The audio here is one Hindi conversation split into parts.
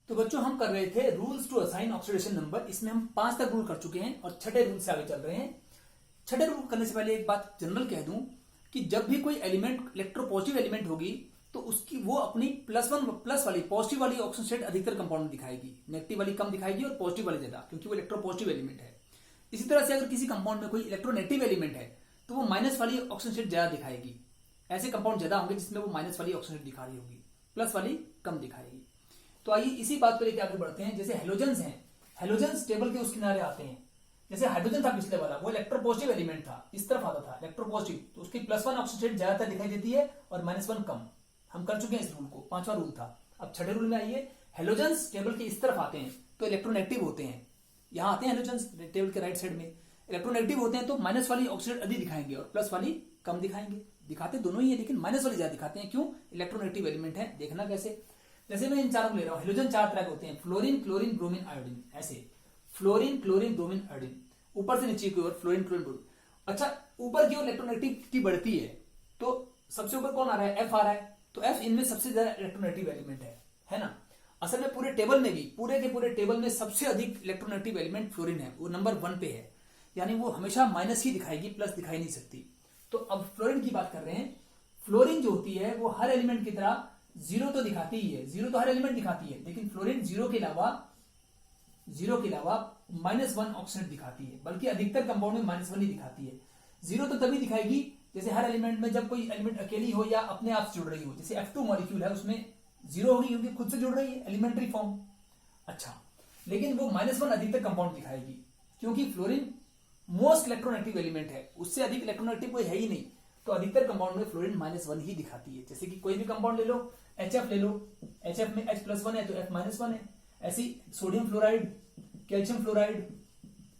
तो बच्चों हम कर रहे थे rules to assign oxidation number. इसमें हम 5 तक रूल कर चुके हैं और छठे रूल से आगे चल रहे हैं। छठे रूल करने से पहले एक बात जनरल कह दूं कि जब भी कोई एलिमेंट इलेक्ट्रोपॉजिटिव एलिमेंट होगी तो उसकी वो अपनी +1 प्लस वाली पॉजिटिव वाली ऑक्सीजन स्टेट अधिकतर कंपाउंड में दिखाएगी, नेगेटिव वाली कम दिखाएगी और पॉजिटिव वाली ज्यादा, क्योंकि वो इलेक्ट्रोपॉजिटिव एलिमेंट है। इसी तरह से अगर किसी कंपाउंड में कोई इलेक्ट्रोनेगेटिव एलिमेंट है तो वो माइनस वाली ऑक्सीजन स्टेट ज्यादा दिखाएगी। ऐसे कंपाउंड ज्यादा होंगे जिसमें वो माइनस वाली ऑक्सीजन स्टेट दिखा रही होगी, प्लस वाली कम दिखाएगी। तो आइए इसी बात को लेकर आगे बढ़ते हैं। जैसे हेलोजन्स हैं, हेलोजन्स टेबल के उस किनारे आते हैं। जैसे हाइड्रोजन था पिछले वाला, वो इलेक्ट्रोपॉजिटिव एलिमेंट था, इस तरफ आता था इलेक्ट्रोपॉजिटिव, तो उसकी +1 ऑक्सीजन स्टेट ज्यादातर दिखाई देती है और -1 कम। हम कर चुके हैं इस रूल को, 5वां रूल था। अब छठे रूल में आइए, हेलोजन्स टेबल के इस तरफ आते हैं तो इलेक्ट्रोनेगेटिव होते हैं। यहां आते हैं हेलोजन्स टेबल के राइट साइड में, इलेक्ट्रोनेगेटिव होते हैं तो माइनस वाली ऑक्सीजन अधिक दिखाएंगे और प्लस वाली कम दिखाएंगे। दिखाते दोनों ही है लेकिन माइनस वाली ज्यादा दिखाते हैं। क्यों? इलेक्ट्रोनेगेटिव एलिमेंट है। देखना कैसे, जैसे मैं इन चारों को ले रहा हूं। हेलोजन 4 तरह के होते हैं, फ्लोरीन, क्लोरीन, ब्रोमीन, आयोडीन। ऐसे फ्लोरीन, क्लोरीन, ब्रोमीन, आयोडीन, ऊपर से नीचे की ओर फ्लोरीन, क्लोरीन, ब्रोमीन। अच्छा, ऊपर की ओर इलेक्ट्रोनेगेटिविटी बढ़ती है तो सबसे ऊपर कौन आ रहा है? एफ आ रहा है। तो एफ इनमें सबसे ज्यादा इलेक्ट्रोनेगेटिव एलिमेंट है ना। असल में पूरे टेबल में भी, पूरे के पूरे टेबल में सबसे अधिक इलेक्ट्रोनेगेटिव एलिमेंट फ्लोरीन है, वो नंबर 1 पे है। यानी वो हमेशा माइनस ही दिखाएगी, प्लस दिखाई नहीं सकती। तो अब फ्लोरीन की बात कर रहे हैं। फ्लोरीन जो होती है वो हर एलिमेंट की तरह 0 तो दिखाती ही है, 0 तो हर एलिमेंट दिखाती है, लेकिन फ्लोरीन 0 के अलावा -1 ऑक्सीजन दिखाती है, बल्कि अधिकतर कंपाउंड में -1 ही दिखाती है। 0 तो तभी दिखाएगी जैसे हर एलिमेंट में जब कोई एलिमेंट अकेली हो या अपने आप से जुड़ रही हो। जैसे F2 मॉलिक्यूल है, उसमें 0 होगी क्योंकि खुद से जुड़ रही है, एलिमेंट्री फॉर्म। अच्छा, लेकिन वो -1 अधिकतर कंपाउंड दिखाएगी क्योंकि फ्लोरीन मोस्ट इलेक्ट्रोनेगेटिव एलिमेंट है, उससे अधिक इलेक्ट्रोनेगेटिव कोई है ही नहीं। तो अधिकतर कंपाउंड में फ्लोरीन -1 ही दिखाती है। जैसे कि कोई भी कंपाउंड ले लो, HF ले लो, HF में H+1 है तो F -1 है। ऐसी sodium fluoride, calcium fluoride,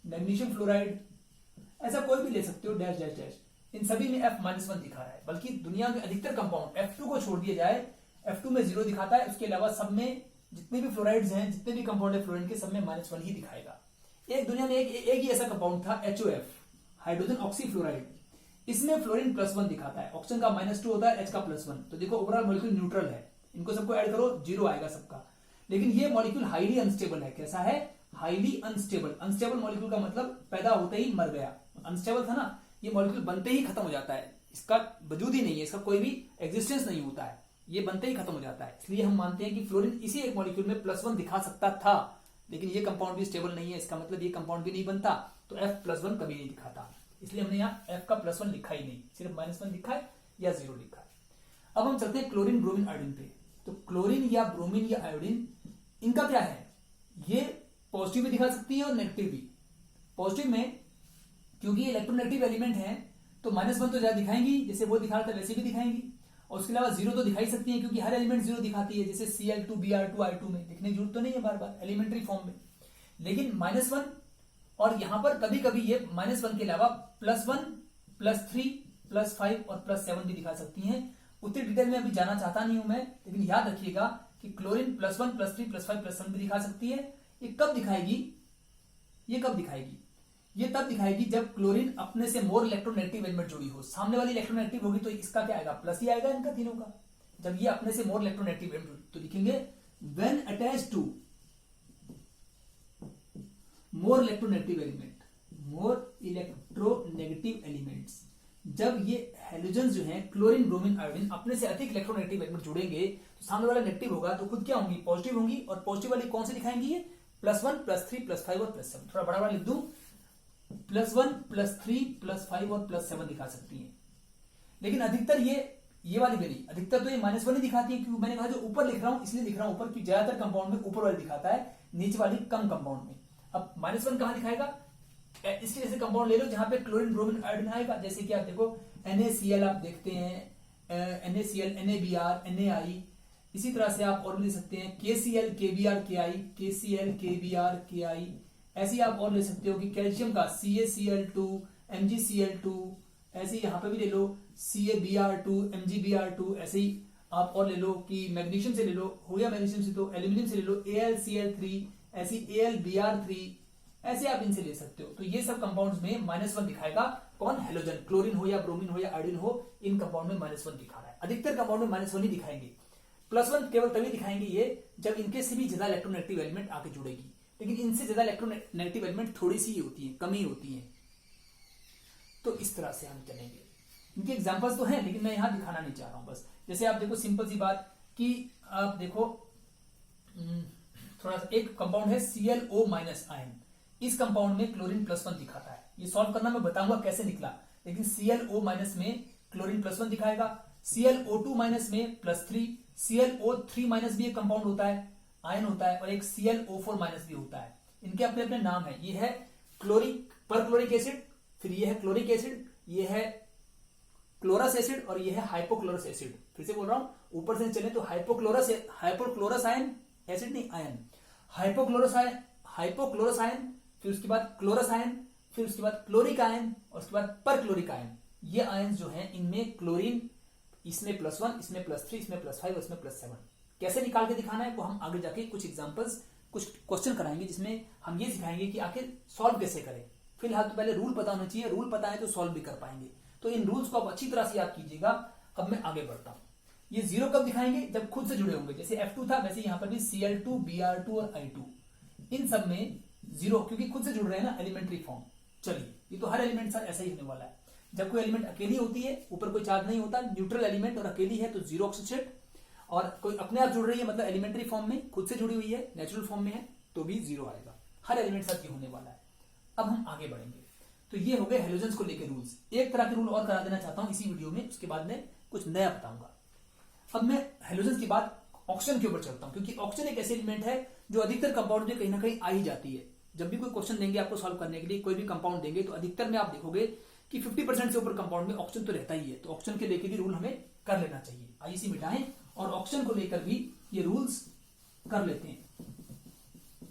magnesium fluoride, ऐसा कोई भी ले सकते हो, डैश डैश डैश, इन सभी में F -1 दिखा रहा है। बल्कि दुनिया के अधिकतर कंपाउंड, F2 को छोड़ दिया जाए, F2 में 0 दिखाता है, उसके अलावा सब में जितने भी फ्लोराइड्स हैं, जितने भी कंपाउंड है फ्लोरीन के, सब में -1 ही दिखाएगा। एक दुनिया में एक ही ऐसा कंपाउंड था, HOF, हाइड्रोजन ऑक्सी फ्लोराइड। इसमें फ्लोरीन +1 दिखाता है, ऑक्सीजन का -2 होता है, H का +1। तो देखो ओवरऑल मॉलिक्यूल न्यूट्रल है, इनको सबको ऐड करो 0 आएगा सबका। लेकिन ये मॉलिक्यूल हाईली अनस्टेबल है। कैसा है? Highly unstable. अनस्टेबल मॉलिक्यूल का मतलब पैदा होते ही मर गया। अनस्टेबल था ना, ये मॉलिक्यूल बनते ही खत्म हो जाता है, इसका वजूद ही नहीं है, इसका कोई भी एग्जिस्टेंस नहीं होता है, ये बनते ही खत्म हो जाता है। इसलिए हम मानते हैं कि फ्लोरीन इसी एक मॉलिक्यूल में +1 दिखा सकता था, लेकिन ये कंपाउंड भी स्टेबल नहीं है, इसका मतलब ये कंपाउंड भी नहीं बनता, तो F+1 कभी नहीं दिखाता। इसलिए हमने यहाँ F का +1 लिखा ही नहीं, सिर्फ -1 लिखा है या 0 लिखा है। अब हम चलते हैं क्लोरीन, ब्रोमीन, आयोडीन पे। तो क्लोरीन या ब्रोमीन या आयोडीन, इनका क्या है? ये पॉजिटिव भी दिखा सकती है और नेगेटिव भी। पॉजिटिव में क्योंकि ये इलेक्ट्रोनेगेटिव एलिमेंट है तो -1 तो ज्यादा दिखाएंगी, जैसे वो दिखा रहा था वैसे भी दिखाएंगी। और उसके अलावा 0 तो दिखाई सकती है क्योंकि हर एलिमेंट 0 दिखाती है, जैसे Cl2, Br2, I2 में दिखने की जरूरत तो नहीं है बार बार, एलिमेंट्री फॉर्म में। लेकिन -1, और यहां पर कभी कभी ये -1 के अलावा +1, +3, +5 और +7 भी दिखा सकती हैं। उतनी डिटेल में अभी जाना चाहता नहीं हूं मैं, लेकिन याद रखिएगा कि क्लोरीन +1, +3, +5, +7 भी दिखा सकती है। ये कब दिखाएगी? ये कब दिखाएगी? ये तब दिखाएगी जब क्लोरीन अपने से मोर इलेक्ट्रोनेगेटिव एलिमेंट जुड़ी हो। सामने वाली इलेक्ट्रोनेगेटिव होगी तो इसका क्या आएगा? प्लस ही आएगा इनका तीनों का। जब ये अपने से मोर इलेक्ट्रोनेगेटिव एलिमेंट तो लिखेंगे when attached to more electronegative element, more electronegative elements. जब ये हेलोजन जो हैं क्लोरीन, ब्रोमीन, आयोडीन अपने से अधिक इलेक्ट्रोनेगेटिव एलिमेंट जुड़ेंगे तो सामने वाला नेगेटिव होगा तो खुद क्या होंगी? पॉजिटिव होंगी। और पॉजिटिव वाली कौन सी दिखाएंगी? ये +1, +3, +5 और +7। थोड़ा बड़ा बड़ा लिख दूं, +1, +3, +5 और +7 दिखा सकती हैं। लेकिन अधिकतर ये वाली भी नहीं, अधिकतर तो ये -1 ही दिखाती है। क्योंकि मैंने कहा जो ऊपर लिख रहा हूं इसलिए लिख रहा हूं ऊपर, क्योंकि ज्यादातर कंपाउंड में ऊपर वाली दिखाता है, नीचे वाली कम कंपाउंड में। अब -1 कहां दिखाएगा? इसके जैसे कंपाउंड ले लो जहां पे क्लोरीन, ब्रोमीन, आयोडीन आएगा। जैसे कि आप देखो NaCl आप देखते हैं, NaCl, NaBr, NaI। इसी तरह से आप और भी ले सकते हैं KCl, KBr, KI, KCl, KBr, KI। ऐसे ही आप और ले सकते हो कि कैल्शियम का CaCl2, MgCl2। ऐसे ही यहां पे भी ले लो CaBr2, MgBr2। ऐसे ही आप और ले लो कि मैग्नीशियम से ले लो, हो गया मैग्नीशियम से, तो एल्यूमिनियम से ले लो AlCl3, ऐसी AlBr3। ऐसे आप इनसे ले सकते हो। तो ये सब कंपाउंड्स में -1 दिखाएगा। कौन? हेलोजन, क्लोरीन हो या ब्रोमीन हो या आयोडीन हो, इन कंपाउंड में -1 दिखा रहा है। अधिकतर कंपाउंड में -1 ही दिखाएंगे। +1 केवल तभी दिखाएंगे ये जब इनके से भी ज्यादा इलेक्ट्रोनेगेटिव एलिमेंट आके जुड़ेगी, लेकिन इनसे ज्यादा इलेक्ट्रोनेगेटिव एलिमेंट थोड़ी सी ही होती है, कम ही होती है। तो इस तरह से हम चलेंगे। इनके एग्जांपल्स तो हैं लेकिन मैं यहां दिखाना नहीं चाह रहा हूं। बस जैसे आप देखो सिंपल सी बात कि आप देखो थोड़ा सा एक कंपाउंड है ClO- आयन, इस कंपाउंड में क्लोरीन +1 दिखाता है। ये सॉल्व करना मैं बताऊंगा कैसे निकला, लेकिन ClO- में क्लोरीन +1 दिखाएगा, ClO2- में +3, ClO3- भी एक कंपाउंड होता है, आयन होता है, और एक ClO4- भी होता है। इनके अपने अपने नाम है। ये है क्लोरिक परक्लोरिक एसिड, फिर ये है क्लोरिक एसिड, ये है क्लोरस एसिड, और ये है हाइपोक्लोरस एसिड। फिर से बोल रहा हूं, ऊपर से चले तो हाइपोक्लोरस आयन, एसिड नहीं आयन, हाइपोक्लोरस आयन, फिर उसके बाद क्लोरस आयन, फिर उसके बाद क्लोरिक आयन, और उसके बाद परक्लोरिक आयन। ये आयन जो हैं इनमें क्लोरीन, इसमें +1, इसमें +3, इसमें +5, इसमें +7। कैसे निकाल के दिखाना है वो हम आगे जाके कुछ एग्जांपल्स, कुछ क्वेश्चन कराएंगे जिसमें हम ये सिखाएंगे कि आखिर सॉल्व कैसे करें। फिलहाल तो पहले रूल पता होना चाहिए, रूल पता है तो सॉल्व भी कर पाएंगे। तो इन रूल्स को आप अच्छी तरह से याद कीजिएगा। अब मैं आगे बढ़ता हूं। ये 0 कब दिखाएंगे? जब खुद से जुड़े होंगे। जैसे F2 था वैसे यहां पर भी Cl2, Br2 और I2, इन सब में 0, क्योंकि खुद से जुड़ रहे हैं ना, एलिमेंट्री फॉर्म। चलिए, ये तो हर एलिमेंट साथ ऐसा ही होने वाला है। जब कोई एलिमेंट अकेली होती है, ऊपर कोई चार्ज नहीं होता, न्यूट्रल एलिमेंट और अकेली है तो 0 ऑक्सीजन स्टेट, और कोई अपने आप जुड़ रही है मतलब एलिमेंट्री फॉर्म में, खुद से जुड़ी हुई है, नेचुरल फॉर्म में है, तो भी 0 आएगा। हर एलिमेंट साथ ये होने वाला है। अब हम आगे बढ़ेंगे। तो ये हो गए हेलोजन्स को लेकर रूल्स। एक तरह के रूल और करा देना चाहता हूं इसी वीडियो में, उसके बाद में कुछ नया बताऊंगा। अब मैं हेलोजन्स के बाद ऑक्सीजन के ऊपर चलता हूं, क्योंकि ऑक्सीजन एक ऐसे एलिमेंट है जो अधिकतर कंपाउंड में कहीं ना कहीं आ ही जाती है। जब भी कोई क्वेश्चन देंगे आपको सॉल्व करने के लिए, कोई भी कंपाउंड देंगे, तो अधिकतर में आप देखोगे कि 50% से ऊपर कंपाउंड में ऑक्सीजन तो रहता ही है। तो ऑक्सीजन के लेकर भी रूल हमें कर लेना चाहिए। आइए इसी मिटाएं और ऑक्सीजन को लेकर भी ये रूल्स कर लेते हैं।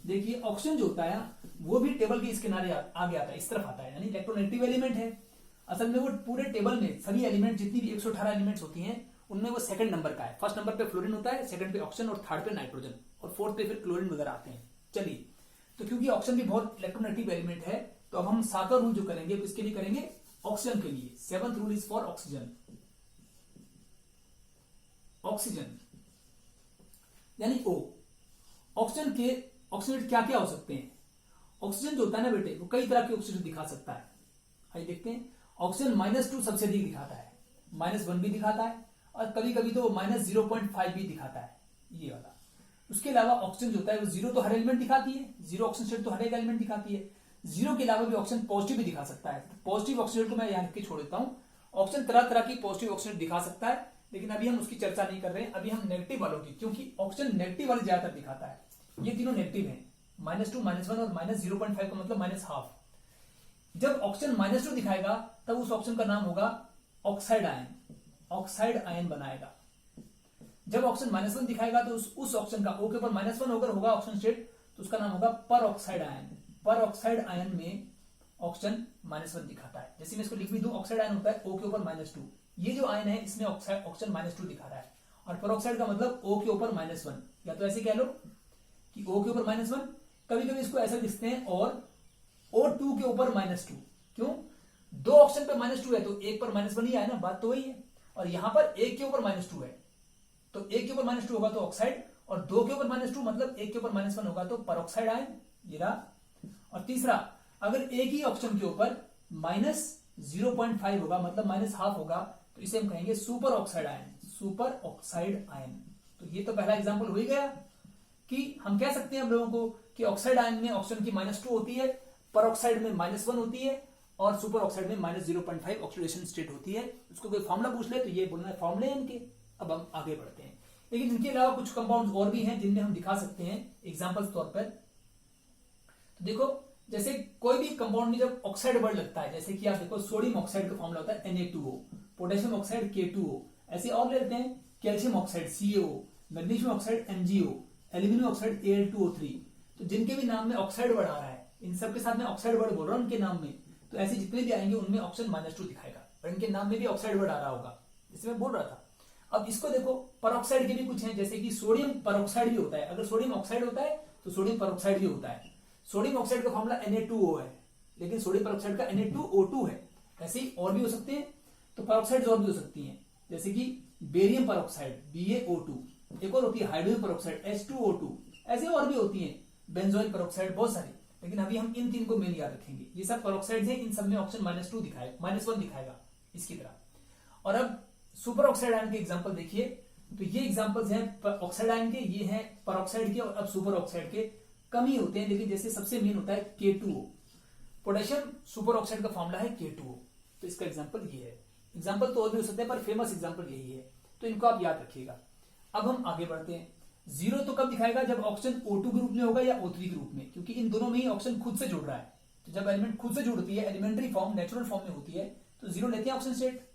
देखिए, ऑक्सीजन जो होता है वो भी टेबल के इस किनारे आगे आता है, इस तरफ आता है, यानी इलेक्ट्रोनेगेटिव एलिमेंट है। असल में वो पूरे टेबल में सभी एलिमेंट, जितनी भी 118 एलिमेंट्स होती हैं, उनमें वो सेकंड नंबर का है। फर्स्ट नंबर पे फ्लोरीन होता है, सेकंड पे ऑक्सीजन, और थर्ड पे नाइट्रोजन, और फोर्थ पे फिर क्लोरीन वगैरह आते हैं। चलिए, तो क्योंकि ऑक्सीजन भी बहुत इलेक्ट्रोनेगेटिव एलिमेंट है, तो अब हम 7वां रूल जो करेंगे किसके लिए करेंगे? ऑक्सीजन के लिए। 7th rule is for oxygen. Oxygen यानी O। ऑक्सीजन के ऑक्सीडेंट क्या क्या हो सकते हैं? ऑक्सीजन जो होता है ना बेटे, वो कई तरह के ऑक्सीडेंट दिखा सकता है। आइए देखते हैं। ऑक्सीजन -2 सबसे अधिक दिखाता है, -1 भी दिखाता है, और कभी कभी तो -0.5 भी दिखाता है, ये वाला। उसके अलावा ऑक्सीजन जो होता है वो 0 तो हर एलिमेंट दिखाती है, 0 ऑक्सीजन स्टेट तो हर एक एलिमेंट दिखाती है। 0 के अलावा भी ऑक्सीजन पॉजिटिव भी दिखा सकता है। पॉजिटिव ऑक्सीजन को मैं यहां लिख के छोड़ देता हूं। ऑक्सीजन तरह तरह की पॉजिटिव ऑक्सीजन दिखा सकता है, लेकिन अभी हम उसकी चर्चा नहीं कर रहे हैं। अभी हम नेगेटिव वालों की, क्योंकि ऑक्सीजन नेगेटिव वाले ज्यादातर दिखाता है। ये तीनों नेगेटिव हैं, -2, -1 और -0.5 का मतलब -12। जब ऑक्सीजन -2 दिखाएगा तब उस ऑक्सीजन का नाम होगा ऑक्साइड आयन, ऑक्साइड आयन बनाएगा। जब ऑक्सीजन -1 दिखाएगा तो उस ऑक्सीजन का O के ऊपर -1 होगा ऑक्सीजन स्टेट, तो उसका नाम होगा पर ऑक्साइड आयन। पर ऑक्साइड आयन में ऑक्सीजन -1 दिखाता है। जैसे मैं इसको लिख भी दूं, ऑक्साइड आयन होता है O के ऊपर -2। ये जो आयन है इसमें ऑक्सीजन -2 दिखा रहा है, और पर ऑक्साइड का मतलब O के ऊपर -1, या तो ऐसे कह लो कि O के ऊपर -1। कभी कभी इसको ऐसा लिखते हैं, और O2 के ऊपर -2। क्यों? 2 ऑक्सीजन पे -2 है तो एक पर -1 ही आया ना, बात तो वही है। और यहां पर एक के ऊपर -2 है, तो एक के ऊपर -2 होगा तो ऑक्साइड, और 2 के ऊपर -2 मतलब एक के ऊपर -1 होगा तो परऑक्साइड आयन, ये रहा। और तीसरा, अगर एक ही ऑक्सीजन के ऊपर -0.5 होगा मतलब -12 होगा, तो इसे हम कहेंगे super oxide ion, super oxide ion. तो ये तो पहला एग्जांपल हो ही गया कि हम कह सकते हैं हम लोगों को कि ऑक्साइड आयन में ऑक्सीजन की -2 होती है, पर ऑक्साइड में -1 होती है, और सुपर ऑक्साइड में -0.5 ऑक्सीडेशन स्टेट होती है। उसको कोई फॉर्मूला पूछ ले तो ये बोलना है फॉर्मूले हैं इनके। अब हम आगे बढ़ते हैं। लेकिन इनके अलावा कुछ कंपाउंड्स और भी हैं जिनमें हम दिखा सकते हैं एग्जांपल्स तौर पर। तो देखो, जैसे कोई भी कंपाउंड में जब ऑक्साइड वर्ड लगता है, जैसे कि आप देखो सोडियम ऑक्साइड का फॉर्मूला होता है Na2O, पोटेशियम ऑक्साइड K2O, ऐसे और ले लेते हैं calcium oxide CaO, magnesium oxide MgO, aluminium oxide Al2O3। तो जिनके भी नाम में ऑक्साइड वर्ड आ रहा है, इन सब के साथ में ऑक्साइड वर्ड बोल रहा हूं उनके नाम में, तो ऐसे जितने भी आएंगे उनमें ऑक्सीजन -2 दिखाएगा, और इनके नाम में भी ऑक्साइड वर्ड आ रहा होगा, जैसे मैं बोल रहा था। अब इसको देखो, परऑक्साइड के भी कुछ हैं, जैसे कि सोडियम परऑक्साइड भी होता है। अगर सोडियम ऑक्साइड होता है तो सोडियम परऑक्साइड भी होता है। सोडियम ऑक्साइड का फॉर्मूला Na2O है, लेकिन सोडियम परऑक्साइड का Na2O2 है। ऐसे ही और भी हो सकते हैं। तो परऑक्साइड और भी हो सकती हैं, जैसे कि बेरियम परऑक्साइड BaO2, एक और होती है हाइड्रोजन पेरोक्साइड H2O2, ऐसे और भी होती है, बेंजोइल पेरोक्साइड, बहुत सारी, लेकिन अभी हम इन तीन को मेन याद रखेंगे। ये सब पेरोक्साइड है, इन सब में ऑक्सीजन -2 दिखाएगा, -1 दिखाएगा इसकी तरह। और अब सुपर ऑक्साइड आयन के एग्जांपल देखिए, तो ये एग्जांपल्स हैं ऑक्साइड आयन के, ये हैं पेरोक्साइड के, और अब सुपर ऑक्साइड के कम ही होते हैं, लेकिन जैसे सबसे मेन होता है K2O, पोटेशियम सुपर ऑक्साइड का फॉर्मूला है K2O, तो इसका एग्जांपल ये है। एग्जांपल तो और भी हो सकते हैं, पर फेमस एग्जांपल यही है, तो इनको आप याद रखिएगा। अब हम आगे बढ़ते हैं। जीरो तो कब दिखाएगा, जब ऑक्सीजन O2 ग्रुप में होगा या O3 ग्रुप में, क्योंकि इन दोनों में ही ऑक्सीजन खुद से जुड़ रहा है। तो जब एलिमेंट खुद से जुड़ती है, एलिमेंट्री फॉर्म नेचुरल फॉर्म में होती है, तो जीरो लेते हैं ऑक्सीजन स्टेट।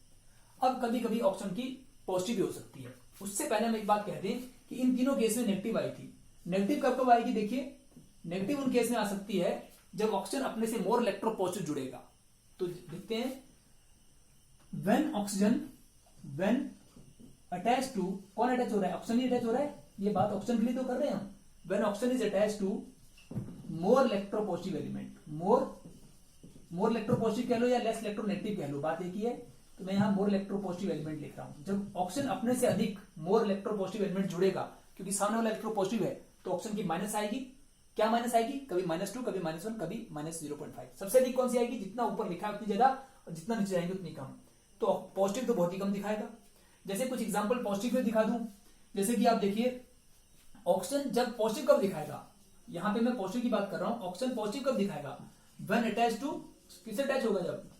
अब कभी कभी ऑक्सीजन की पॉजिटिव भी हो सकती है। उससे पहले हम एक बात कह दें कि इन तीनों केस में नेगेटिव आई थी। नेगेटिव कब कब आएगी, देखिए नेगेटिव उन केस में आ सकती है जब ऑक्सीजन अपने से मोर इलेक्ट्रोपॉजिटिव जुड़ेगा। तो देखते हैं, when oxygen, when attach to, कौन अटैच हो रहा है, ऑक्सीजन ही अटैच हो रहा है, ये बात ऑक्सीजन के लिए तो कर रहे हैं हम। When oxygen is attach to more electropositive element, more electropositive कह लो या लेस इलेक्ट्रोनेगेटिव कह लो, बात एक ही है। तो मैं यहां मोर इलेक्ट्रोपॉजिटिव एलिमेंट लिख रहा हूं। जब ऑक्सीजन अपने से अधिक मोर इलेक्ट्रोपॉजिटिव एलिमेंट जुड़ेगा, क्योंकि सामने वाला इलेक्ट्रोपॉजिटिव है, तो ऑक्सीजन की माइनस आएगी। क्या माइनस आएगी, कभी -2, कभी -1, कभी -0.5। सबसे अधिक कौन सी आएगी, जितना ऊपर लिखा है उतनी ज्यादा, और जितना नीचे जाएंगे उतनी कम। तो पॉजिटिव तो बहुत ही कम दिखाएगा। जैसे कुछ एग्जांपल पॉजिटिव में दिखा दूं, जैसे कि आप देखिए ऑक्सीजन जब पॉजिटिव कब दिखाएगा, यहां पे मैं पॉजिटिव की बात कर रहा हूं। ऑक्सीजन पॉजिटिव कब दिखाएगा, व्हेन अटैच टू, किससे अटैच होगा, जब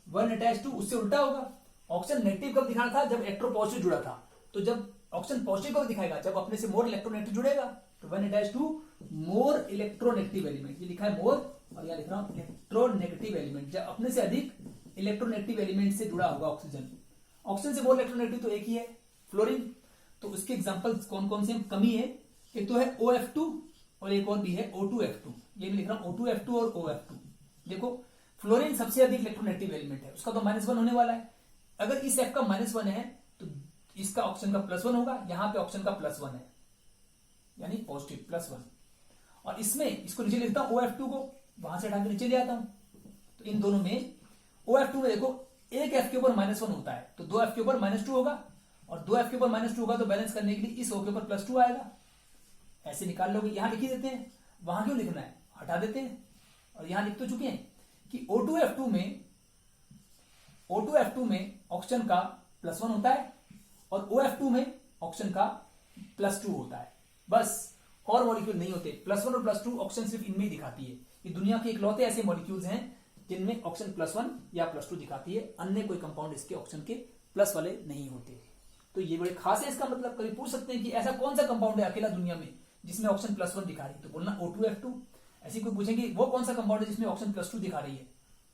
व्हेन अटैच टू, उससे उल्टा होगा। ऑक्सीजन नेगेटिव कब दिखाना था, जब इलेक्ट्रोपॉजिटिव जुड़ा था। तो जब ऑक्सीजन पॉजिटिव कब दिखाएगा, जब अपने से मोर इलेक्ट्रोनेगेटिव जुड़ेगा। तो when attach to more electronegative element, ये लिखा है मोर, और यहां लिख रहा हूं इलेक्ट्रोनेगेटिव एलिमेंट, जब अपने से अधिक इलेक्ट्रोनेगेटिव एलिमेंट से जुड़ा होगा ऑक्सीजन। ऑक्सीजन से मोर इलेक्ट्रोनेगेटिव तो एक ही है, फ्लोरीन। तो उसके एग्जांपल्स कौन कौन से हैं, कमी है, एक तो है OF2 और एक और भी है O2F2। ये मैं लिख रहा हूं O2F2 और OF2। देखो फ्लोरीन सबसे अधिक इलेक्ट्रोनेगेटिव एलिमेंट है, उसका तो -1 होने वाला है। अगर इस F का -1 है तो इसका ऑक्सीजन का +1 होगा, यहां पे ऑक्सीजन का +1 है, यानी पॉजिटिव +1। और इसमें इसको नीचे लिखता हूं OF2 को, वहां से हटा के नीचे ले आता हूं। तो इन दोनों में OF2 में देखो एक F के ऊपर -1 होता है, तो 2 F के ऊपर -2 होगा, और 2 F के ऊपर -2 होगा तो बैलेंस करने के लिए इस O के ऊपर +2 आएगा। ऐसे निकाल लोगे, यहां लिख ही देते हैं, वहां क्यों लिखना है, हटा देते हैं। और यहां लिख तो चुके हैं कि O2F2 में ऑक्सीजन का +1 होता है, और OF2 में ऑक्सीजन का +2 होता है। बस और मॉलिक्यूल नहीं होते। +1 और +2 ऑक्सीजन सिर्फ इनमें ही दिखाती है। ये दुनिया के इकलौते ऐसे मॉलिक्यूल्स हैं जिनमें ऑक्सीजन +1 या +2 दिखाती है, अन्य कोई कंपाउंड इसके ऑक्सीजन के प्लस वाले नहीं होते। तो ये बड़े खास है। इसका मतलब कभी पूछ सकते हैं कि ऐसा कौन सा कंपाउंड है अकेला दुनिया में जिसमें ऑक्सीजन +1 दिखा रही है, तो बोलना O2F2। ऐसी कोई पूछेंगे वो कौन सा कंपाउंड है जिसमें ऑक्सीजन +2 दिखा रही है,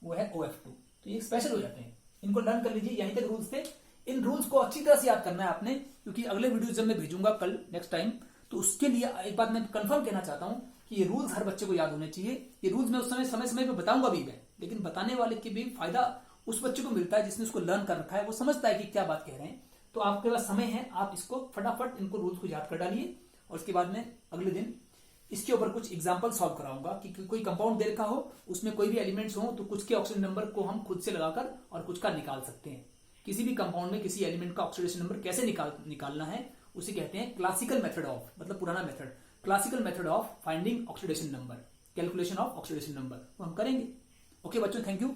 वो है OF2। तो ये स्पेशल हो जाते हैं, इनको लर्न कर लीजिए। यहीं तक रूल्स थे, इन रूल्स को अच्छी तरह से याद करना है आपने, क्योंकि अगले वीडियो जब मैं भेजूंगा कल नेक्स्ट टाइम, तो उसके लिए एक बात मैं कंफर्म कहना चाहता हूं कि ये रूल्स हर बच्चे को याद होने चाहिए। ये रूल्स मैं उस समय समय पे बताऊंगा भी मैं, लेकिन बताने वाले के भी फायदा उस बच्चे को मिलता है जिसने उसको लर्न कर रखा है, वो समझता है कि क्या बात कह रहे हैं। तो आपके पास समय है, आप इसको फटाफट इनको रूल्स को याद कर डालिए, और उसके बाद में अगले दिन इसके ऊपर कुछ एग्जांपल सॉल्व कराऊंगा कि कोई कंपाउंड दे रखा हो, उसमें कोई भी एलिमेंट्स हो, तो कुछ के ऑक्सीजन नंबर को हम खुद से लगाकर और कुछ का निकाल सकते हैं। किसी भी कंपाउंड में किसी एलिमेंट का ऑक्सीडेशन नंबर कैसे निकालना है, उसे कहते हैं क्लासिकल मेथड ऑफ, मतलब पुराना method, classical method of finding oxidation number, calculation of oxidation number, वो हम करेंगे। ओके बच्चों, थैंक यू।